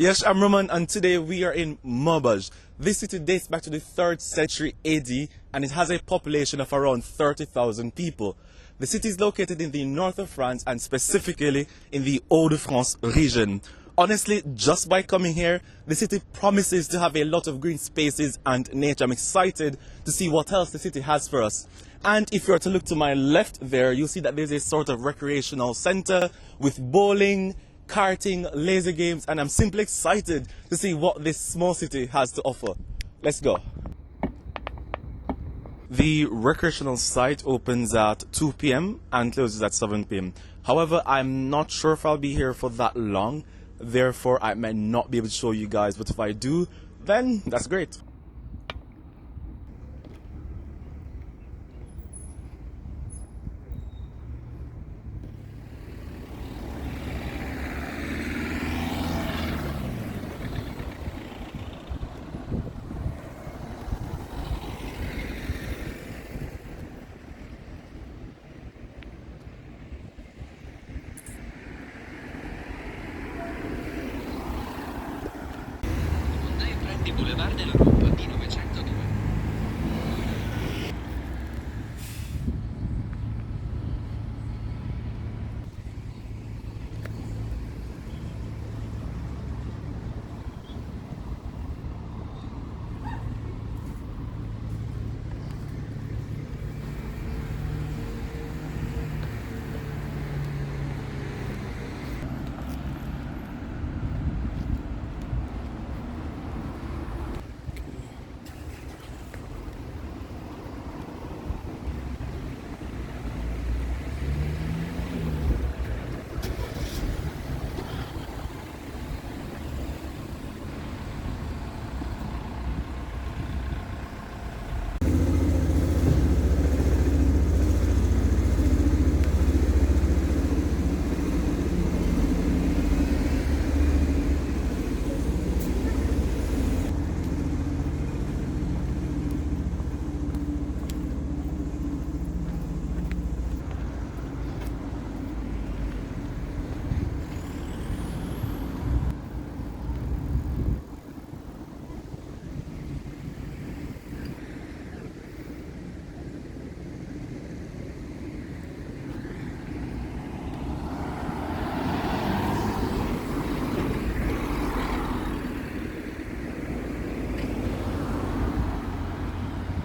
Yes, I'm Roman, and today we are in Maubeuge. This city dates back to the 3rd century AD, and it has a population of around 30,000 people. The city is located in the north of France, and specifically in the Hauts-de-France region. Honestly, just by coming here, the city promises to have a lot of green spaces and nature. I'm excited to see what else the city has for us. And if you were to look to my left there, you'll see that there's a sort of recreational center with bowling, karting, laser games, and I'm simply excited to see what this small city has to offer. Let's go. The recreational site opens at 2 p.m. and closes at 7 p.m. However, I'm not sure if I'll be here for that long. Therefore, I might not be able to show you guys, but if I do, then that's great. Prendi Boulevard dell'Europa di 902.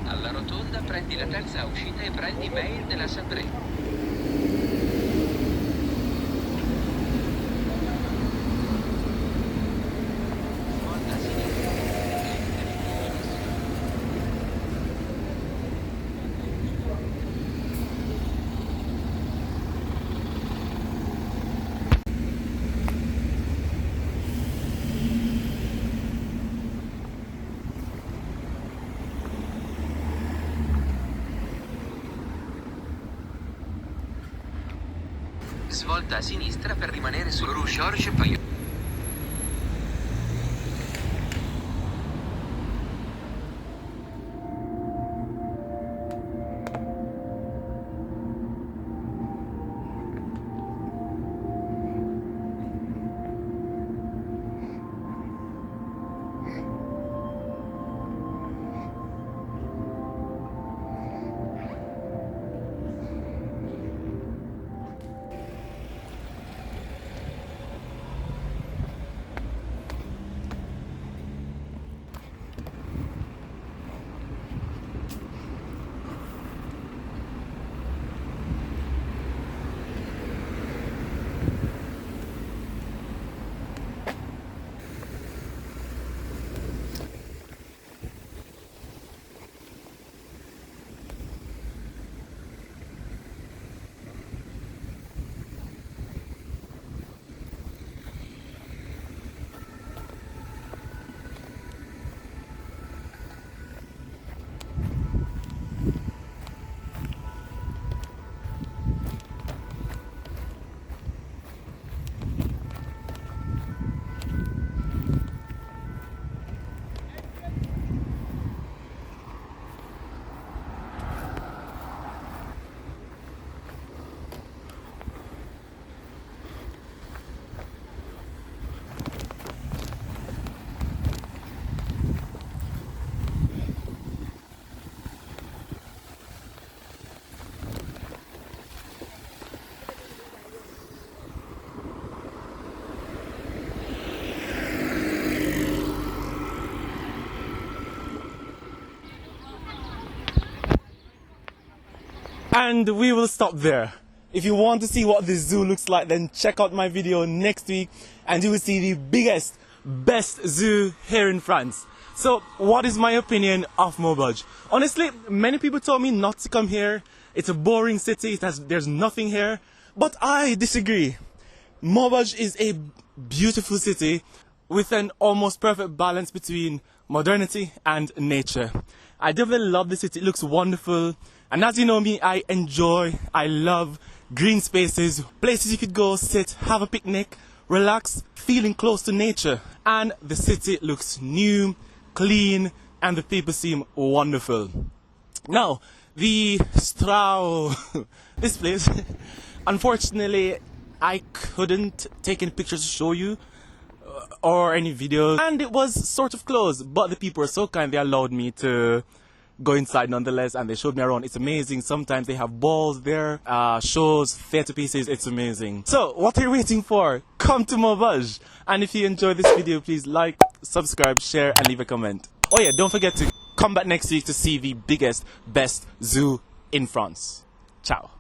Alla rotonda prendi la terza uscita e prendi Mail de la Cendrée. Svolta a sinistra. Svolta a sinistra per rimanere sul Rue Georges Payot. And we will stop there. If you want to see what this zoo looks like, then check out my video next week and you will see the biggest, best zoo here in France. So, what is my opinion of Maubeuge? Honestly, many people told me not to come here. It's a boring city, there's nothing here. But I disagree. Maubeuge is a beautiful city with an almost perfect balance between modernity and nature. I definitely love the city, it looks wonderful. And as you know me, I love green spaces, places you could go sit, have a picnic, relax, feeling close to nature. And the city looks new, clean, and the people seem wonderful. Now, the Strauss, this place, unfortunately, I couldn't take any pictures to show you or any videos, and it was sort of closed, but the people were so kind, they allowed me to go inside nonetheless, and they showed me around. It's amazing. Sometimes they have balls there, shows, theater pieces. It's amazing. So what are you waiting for? Come to Maubeuge. And if you enjoyed this video, please like, subscribe, share, and leave a comment. Oh yeah, don't forget to come back next week to see the biggest, best zoo in France. Ciao.